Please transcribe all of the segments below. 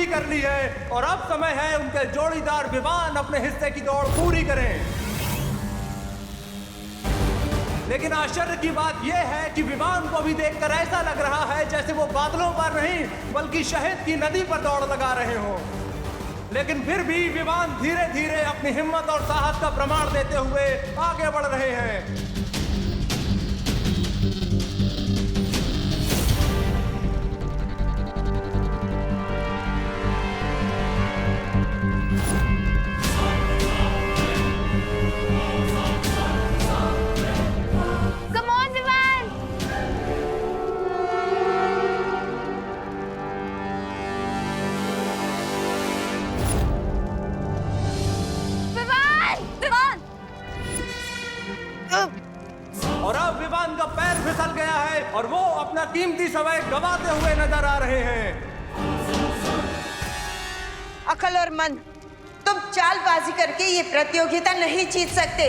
कर ली है और अब समय है उनके जोड़ीदार विवान अपने हिस्से की दौड़ पूरी करें। लेकिन आश्चर्य की बात यह है कि विवान को भी देखकर ऐसा लग रहा है जैसे वो बादलों पर नहीं बल्कि शहद की नदी पर दौड़ लगा रहे हों। लेकिन फिर भी विवान धीरे धीरे अपनी हिम्मत और साहस का प्रमाण देते हुए आगे बढ़ रहे हैं। और अब विवान का पैर फिसल गया है और वो अपना कीमती समय गंवाते हुए नजर आ रहे हैं। अकल और मन, तुम चालबाजी करके ये प्रतियोगिता नहीं जीत सकते।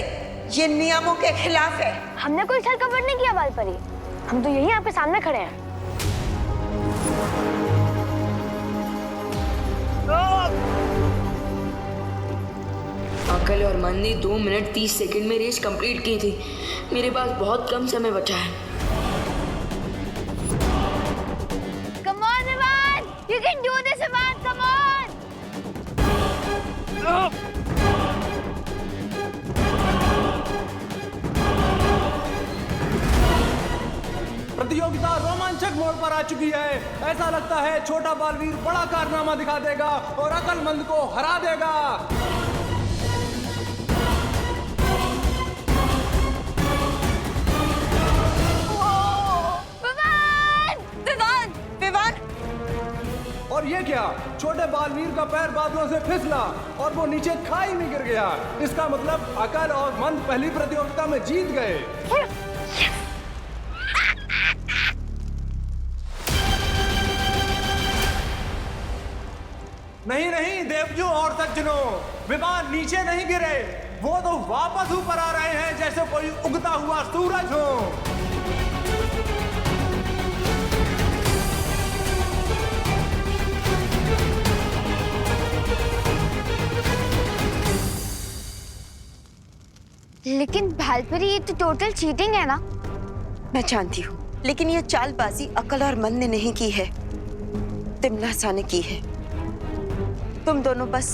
ये नियमों के खिलाफ है। हमने कोई छल कपट नहीं किया बालपरी, हम तो यही आपके सामने खड़े हैं। अकल और मन ने 2 मिनट 30 सेकंड में रेस कंप्लीट की थी। मेरे पास बहुत कम समय बचा है। Come on, Vivan! You can do this, Vivan! Come on! प्रतियोगिता रोमांचक मोड़ पर आ चुकी है। ऐसा लगता है छोटा बालवीर बड़ा कारनामा दिखा देगा और अकलमंद को हरा देगा। और ये क्या, छोटे बालवीर का पैर बादलों से फिसला और वो नीचे खाई में गिर गया। इसका मतलब अकल और मंद पहली प्रतियोगिता में जीत गए। नहीं नहीं देवजू और सज्जनों, विवान नीचे नहीं गिरे, वो तो वापस ऊपर आ रहे हैं जैसे कोई उगता हुआ सूरज हो। लेकिन भालपरी, ये तो टोटल चीटिंग है ना? मैं जानती हूँ, लेकिन ये चालबाजी अकल और मन ने नहीं की है, तिमनासा ने की है। तुम दोनों बस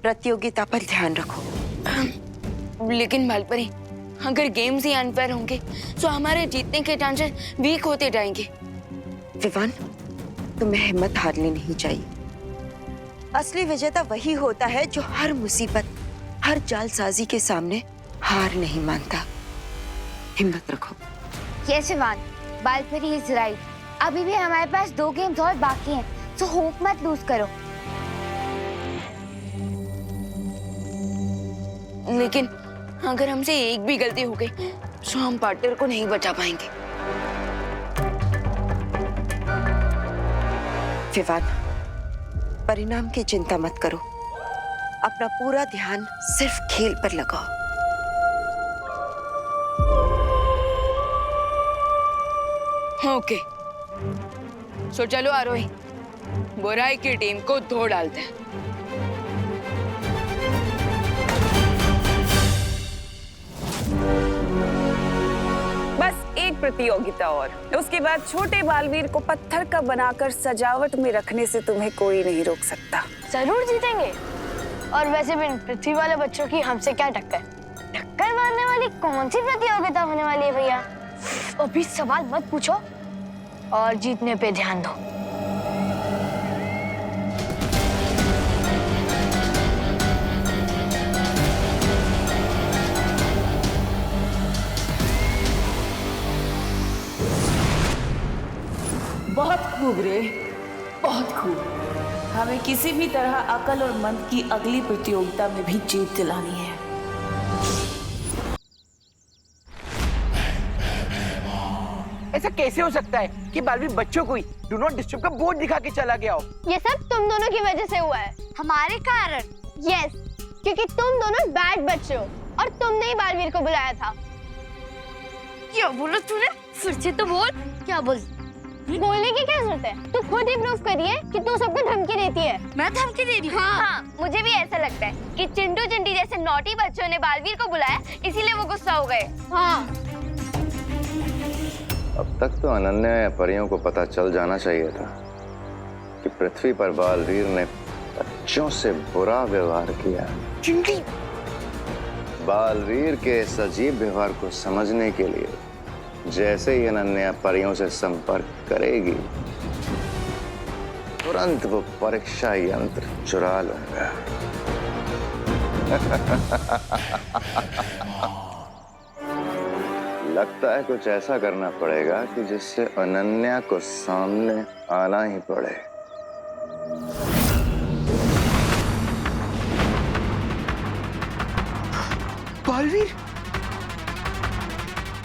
प्रतियोगिता पर ध्यान रखो। लेकिन भालपरी, अगर गेम्स ही अनफेयर होंगे तो हमारे जीतने के चांसेस वीक होते जाएंगे। विवान, तुम्हें हिम्मत हारनी नहीं चाहिए। असली विजेता वही होता है जो हर मुसीबत, हर जालसाजी के सामने हार नहीं मानता। हिम्मत रखो। Yes Vivan, Bhalpari is right. अभी भी हमारे पास 2 गेम्स और बाकी हैं, तो होप मत लूज करो। लेकिन अगर हमसे एक भी गलती हो गई तो हम पार्टनर को नहीं बचा पाएंगे। विवान, परिणाम की चिंता मत करो। अपना पूरा ध्यान सिर्फ खेल पर लगाओ। ओके, सो चलो आरोही, बुराई की टीम को धो डालते हैं। बस एक प्रतियोगिता और, उसके बाद छोटे बालवीर को पत्थर का बनाकर सजावट में रखने से तुम्हें कोई नहीं रोक सकता। जरूर जीतेंगे। और वैसे भी पृथ्वी वाले बच्चों की हमसे क्या टक्कर? टक्कर मारने वाली कौन सी प्रतियोगिता होने वाली है भैया? अभी सवाल मत पूछो और जीतने पे ध्यान दो। बहुत खूब रे, बहुत खूब। हमें किसी भी तरह अकल और मन की अगली प्रतियोगिता में भी जीत दिलानी है। ऐसा कैसे हो सकता है कि बालवीर बच्चों को ही डू नॉट डिस्टर्ब का बोर्ड दिखा के चला गया हो? ये सब तुम दोनों की वजह से हुआ है। हमारे कारण? यस, क्योंकि तुम दोनों बैड बच्चे हो और तुमने ही बालवीर को बुलाया था। क्या बोला तूने? फिर से तो बोल। क्या बोल? बोलने की क्या जरूरत है? तू खुद ही प्रूफ करिए कि तू सबको धमकी देती है। मैं धमकी दे रही हूँ? हाँ, मुझे भी ऐसा लगता है कि चिंटू चिंटी जैसे नॉटी बच्चों ने बालवीर को बुलाया, इसीलिए वो गुस्सा हो गए। हाँ। अब तक तो अनन्या या परियों को पता चल जाना चाहिए था कि पृथ्वी पर बालवीर ने बच्चों से बुरा व्यवहार किया। चिंटी, बालवीर के इस अजीब व्यवहार को समझने के लिए जैसे ही अनन्या परियों से संपर्क करेगी, तुरंत वो परीक्षा यंत्र चुरा लूंगा। लगता है कुछ ऐसा करना पड़ेगा कि जिससे अनन्या को सामने आना ही पड़े। बालवीर,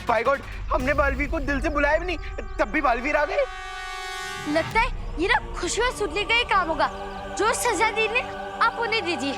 बाय गॉड, हमने बालवीर को दिल से बुलाया भी नहीं, तब भी बालवीर आ गए। लगता है ये ना खुशबू सुनने का ही काम होगा। जो सजा दी ने आप उन्हें दीजिए।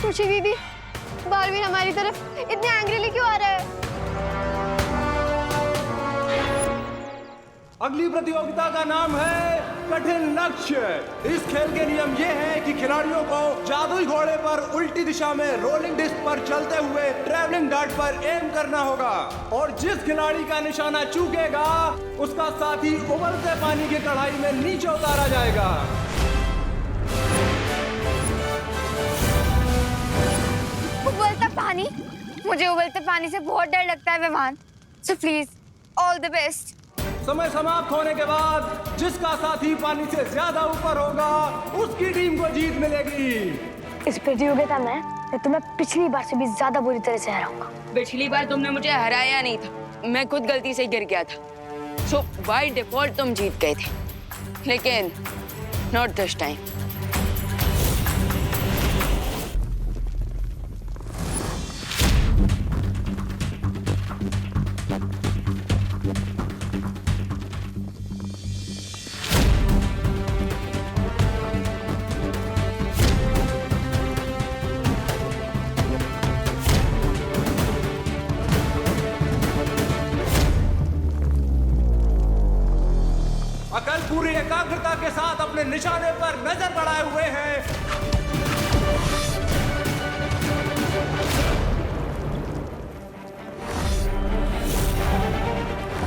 खुशी दीदी, बालवीर हमारी तरफ इतने एंग्रीली क्यों आ रहा है? अगली प्रतियोगिता का नाम है कठिन लक्ष्य। इस खेल के नियम ये हैं कि खिलाड़ियों को जादुई घोड़े पर उल्टी दिशा में रोलिंग डिस्क पर चलते हुए ट्रैवलिंग डार्ट पर एम करना होगा, और जिस खिलाड़ी का निशाना चूकेगा उसका साथी उबलते पानी की कढ़ाई में नीचे उतारा जाएगा। उबलता पानी? मुझे उबलते पानी से बहुत डर लगता है Vivaan. So please, all the best. समय समाप्त होने के बाद जिसका साथी पानी से ज्यादा ऊपर होगा उसकी टीम को जीत मिलेगी। इस प्रतियोगिता में तो मैं पिछली बार से भी ज्यादा बुरी तरह से हराऊंगा। पिछली बार तुमने मुझे हराया नहीं था, मैं खुद गलती से गिर गया था। सो बाय डिफॉल्ट तुम जीत गए थे, लेकिन नॉट दिस टाइम। अकल पूरी एकाग्रता के साथ अपने निशाने पर नजर बढ़ाए हुए हैं।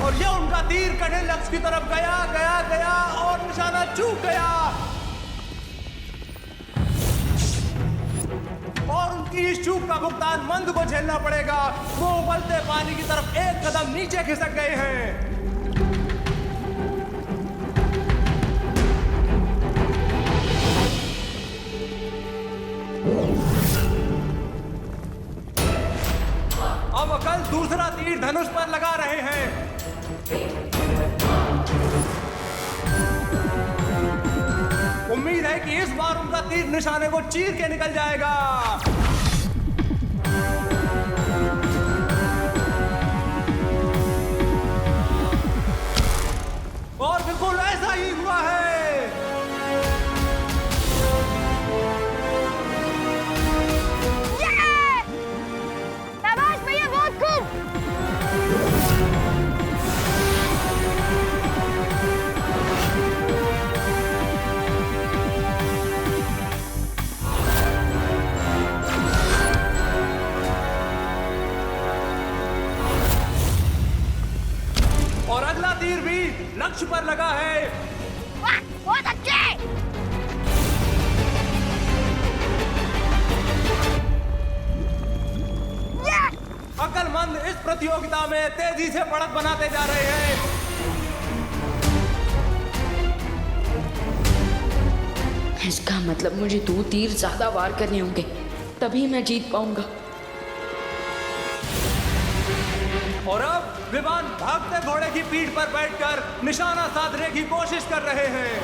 और ये उनका तीर कठिन लक्ष्य की तरफ गया गया गया और निशाना चूक गया, और उनकी इस चूक का भुगतान मंद को झेलना पड़ेगा। वो उबलते पानी की तरफ एक कदम नीचे खिसक गए हैं। अब अकल दूसरा तीर धनुष पर लगा रहे हैं। उम्मीद है कि इस बार उनका तीर निशाने को चीर के निकल जाएगा। और बिल्कुल ऐसा ही हुआ है। शाबाश भैया, बहुत खूब। और अगला तीर भी लक्ष्य पर लगा है। बहुत अच्छे। अकलमंद इस प्रतियोगिता में तेजी से बढ़त बनाते जा रहे हैं। इसका मतलब मुझे 2 तीर ज्यादा वार करने होंगे, तभी मैं जीत पाऊंगा। और अब विवान भागते घोड़े की पीठ पर बैठकर निशाना साधने की कोशिश कर रहे हैं।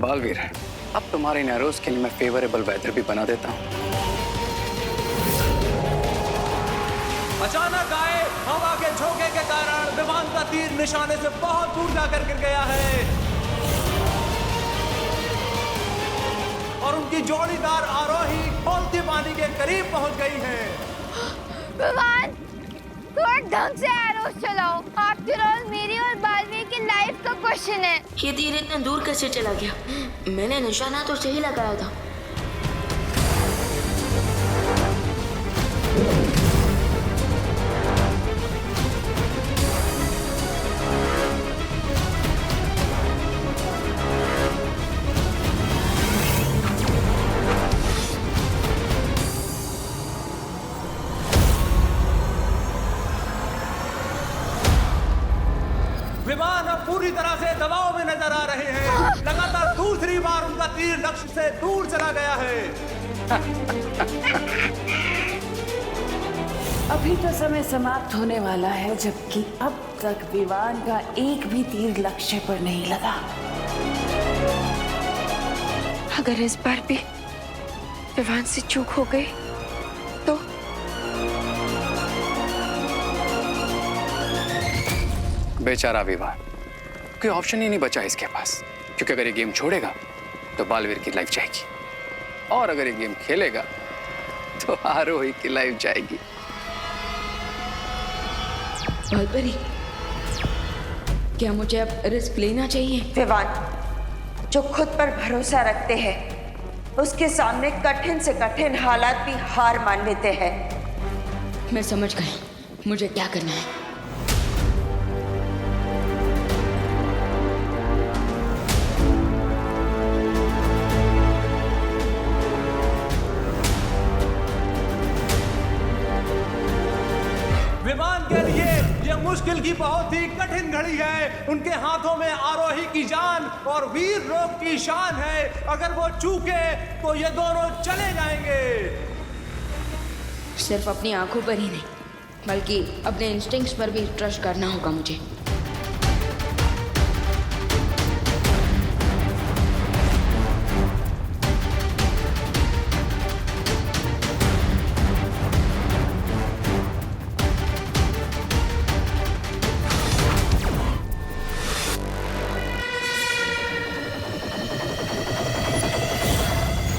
बालवीर, अब तुम्हारे इन एरोज के लिए मैं फेवरेबल वेदर भी बना देता हूँ। अचानक आए हवा के झोंके के कारण विमान का तीर निशाने से बहुत दूर जाकर गिर गया है और उनकी जोड़ीदार आरोही खौलते पानी के करीब पहुंच गई है। विमान, थोड़ा ढंग से एरोस चलाओ। आफ्टर ऑल मेरी और बालवीर की लाइफ का क्वेश्चन है। ये तीर इतने दूर कैसे चला गया? मैंने निशाना तो सही लगाया था। विमान अब पूरी तरह से दबाव में नजर आ रहे हैं। लगातार दूसरी बार उनका तीर लक्ष्य से दूर चला गया है। अभी तो समय समाप्त होने वाला है, जबकि अब तक विमान का एक भी तीर लक्ष्य पर नहीं लगा। अगर इस बार भी विमान से चूक हो गई तो बेचारा विमान, कोई ऑप्शन ही नहीं बचा इसके पास, क्योंकि अगर ये गेम छोड़ेगा तो बालवीर की लाइफ जाएगी और अगर ये गेम खेलेगा तो आरोही की लाइफ जाएगी। बालपरी, क्या मुझे अब रिस्क लेना चाहिए? विवान, जो खुद पर भरोसा रखते हैं उसके सामने कठिन से कठिन हालात भी हार मान लेते हैं। मैं समझ गई मुझे क्या करना है। विमान के लिए यह मुश्किल की बहुत ही कठिन घड़ी है। उनके हाथों में आरोही की जान और वीर लोक की शान है। अगर वो चूके तो ये दोनों चले जाएंगे। सिर्फ अपनी आंखों पर ही नहीं, बल्कि अपने इंस्टिंक्ट्स पर भी ट्रस्ट करना होगा मुझे।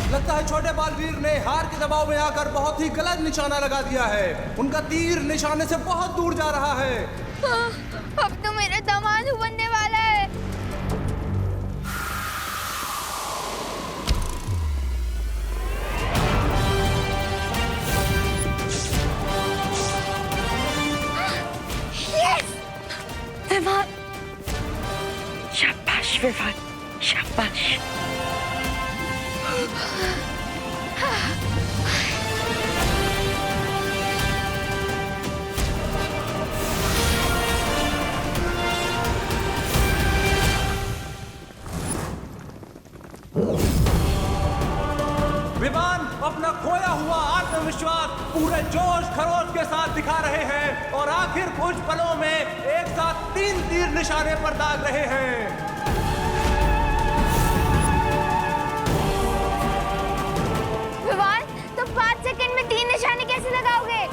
लगता है छोटे बालवीर ने हार के दबाव में आकर बहुत ही गलत निशाना लगा दिया है। उनका तीर निशाने से बहुत दूर जा रहा है। अब तो मेरा दामाद बनने वाला है। यस! विवान, शाबाश विवान, शाबाश। विमान अपना खोया हुआ आत्मविश्वास पूरे जोश खरोश के साथ दिखा रहे हैं और आखिर कुछ पलों में एक साथ 3 तीर निशाने पर दाग रहे हैं। विवान, तुम 5 सेकंड में 3 निशाने कैसे लगाओगे?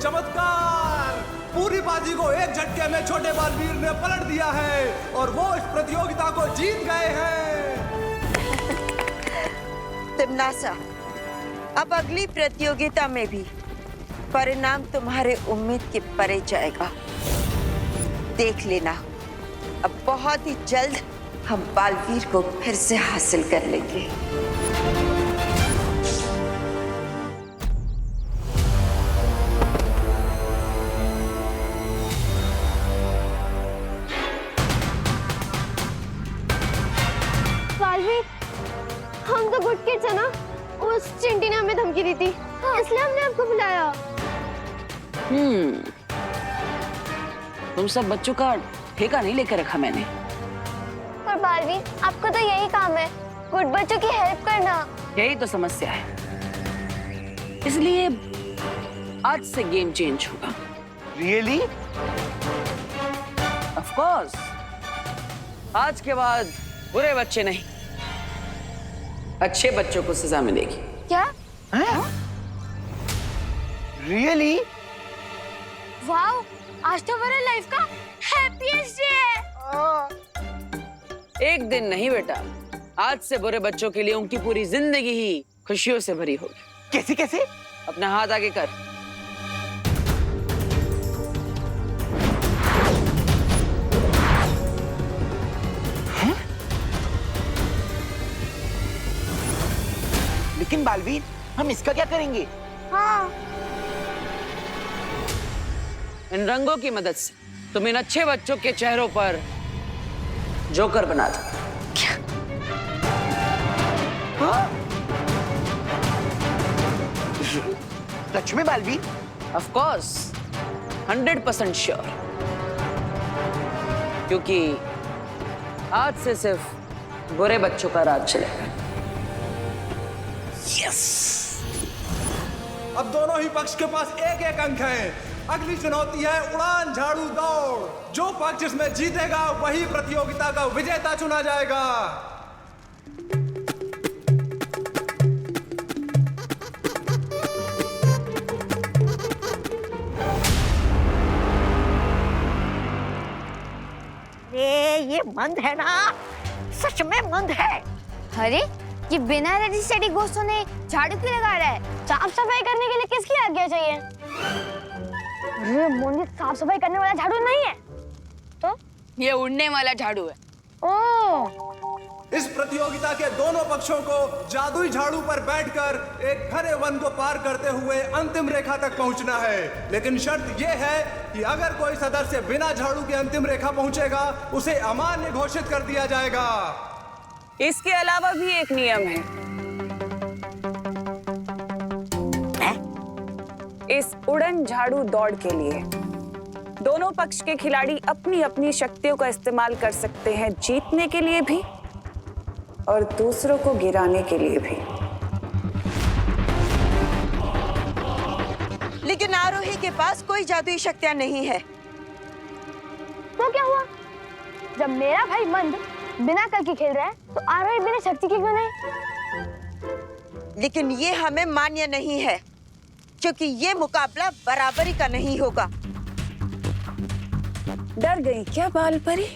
चमत्कार! पूरी बाजी को एक झटके में छोटे बालवीर ने पलट दिया है और वो इस प्रतियोगिता को जीत गए हैं। तिमनासा, अब अगली प्रतियोगिता में भी परिणाम तुम्हारे उम्मीद के परे जाएगा। देख लेना, अब बहुत ही जल्द हम बालवीर को फिर से हासिल कर लेंगे। किड्स है ना, उस चिंटी ने हमें धमकी दी थी, इसलिए हमने आपको बुलाया। तुम सब बच्चों का ठेका नहीं लेकर रखा मैंने। पर बालवीर, आपका तो यही काम है, गुड बच्चों की हेल्प करना। यही तो समस्या है, इसलिए आज से गेम चेंज होगा। रियली? Of course. आज के बाद बुरे बच्चे नहीं, अच्छे बच्चों को सजा मिलेगी। क्या? रियली? वाओ, आज तो हमारे लाइफ का हैप्पीएस्ट डे है। एक दिन नहीं बेटा, आज से बुरे बच्चों के लिए उनकी पूरी जिंदगी ही खुशियों से भरी होगी। कैसे कैसे? अपना हाथ आगे कर। लेकिन बालवीर, हम इसका क्या करेंगे? हाँ। इन रंगों की मदद से तुम इन अच्छे बच्चों के चेहरों पर जोकर बना दो। सच में बालवीर? Of course, 100% sure. क्योंकि आज से सिर्फ बुरे बच्चों का राज चलेगा। अब दोनों ही पक्ष के पास एक एक अंक है। अगली चुनौती है उड़ान झाड़ू दौड़। जो पक्ष इसमें जीतेगा वही प्रतियोगिता का विजेता चुना जाएगा। ये मंद है ना, सच में मंद है। अरे, ये बिना रेडी स्टेडी घोषों ने झाड़ू क्यों लगा रहा है? साफ सफाई करने के लिए किसकी आज्ञा चाहिए? अरे मोनी, साफ सफाई करने वाला झाड़ू नहीं है तो ये उड़ने वाला झाड़ू है। ओह, इस प्रतियोगिता के दोनों पक्षों को जादुई झाड़ू पर बैठकर एक घने वन को पार करते हुए अंतिम रेखा तक पहुंचना है। लेकिन शर्त यह है कि अगर कोई सदस्य बिना झाड़ू के अंतिम रेखा पहुंचेगा, उसे अमान्य घोषित कर दिया जाएगा। इसके अलावा भी एक नियम है। इस उड़न झाड़ू दौड़ के लिए दोनों पक्ष के खिलाड़ी अपनी अपनी शक्तियों का इस्तेमाल कर सकते हैं, जीतने के लिए भी और दूसरों को गिराने के लिए भी। लेकिन आरोही के पास कोई जादुई शक्तियां नहीं है। तो क्या हुआ? जब मेरा भाई मंद बिना कल की खेल रहा है, तो आरोही बिना शक्ति के क्यों नहीं? लेकिन ये हमें मान्य नहीं है, क्योंकि ये मुकाबला बराबरी का नहीं होगा। डर गई क्या बाल परी?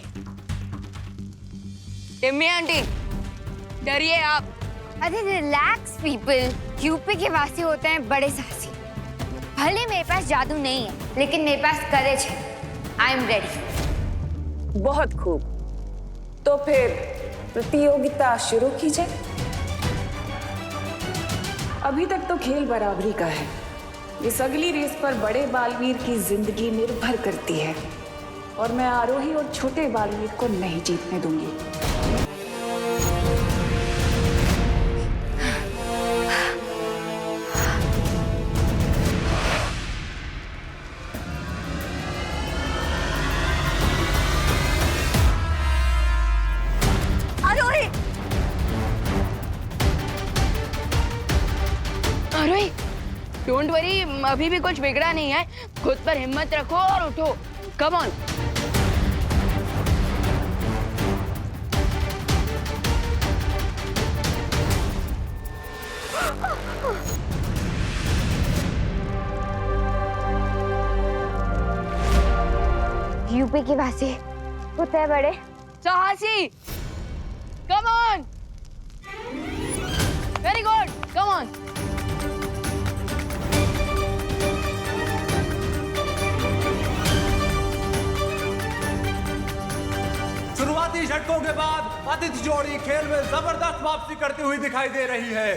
टिम्मी आंटी, डरिए आप। अरे रिलैक्स पीपल, यूपी के वासी होते हैं बड़े साहसी। भले मेरे पास जादू नहीं है, लेकिन मेरे पास करेज है। I am ready. बहुत खूब, तो फिर प्रतियोगिता शुरू कीजिए। अभी तक तो खेल बराबरी का है। इस अगली रेस पर बड़े बालवीर की जिंदगी निर्भर करती है और मैं आरोही और छोटे बालवीर को नहीं जीतने दूंगी। आरोही, डोंट वरी, अभी भी कुछ बिगड़ा नहीं है। खुद पर हिम्मत रखो और उठो। Come on. यूपी की वासी होते हैं बड़े साहसी। Come on. Very good, come on. शुरुआती झटकों के बाद अतिथि जोड़ी खेल में जबरदस्त वापसी करती हुई दिखाई दे रही है।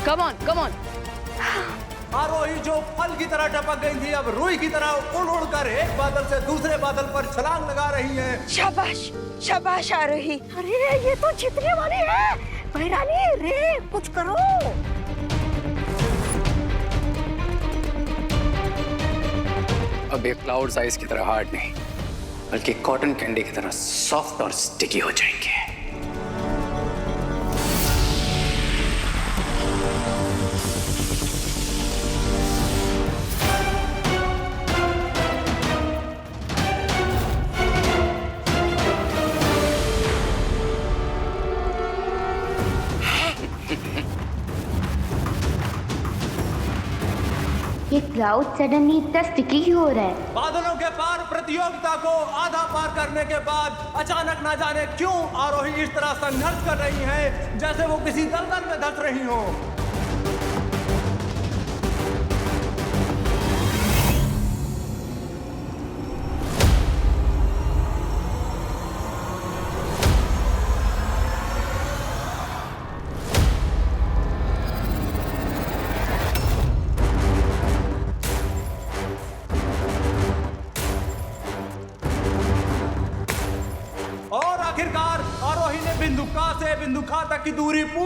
Come on, come on. आरोही जो फल की तरह टपक गई थी अब रुई की तरह उड़ उड़कर एक बादल से दूसरे बादल पर छलांग लगा रही हैं। शाबाश शाबाश आरोही। अरे ये तो जीतने वाली है। महारानी रे कुछ करो। अब ये क्लाउड साइज की तरह हार्ड नहीं, बल्कि कॉटन कैंडी की तरह सॉफ्ट और स्टिकी हो जाएंगे। ये क्लाउड सडनली इतना स्टिकी क्यों हो रहा है? बादलों के पार प्रतियोगिता को आधा पार करने के बाद अचानक ना जाने क्यों आरोही इस तरह संघर्ष कर रही हैं जैसे वो किसी दलदल में धंस रही हो। और आखिरकार आरोही ने बिंदु का से बिंदु खा तक की दूरी पूरी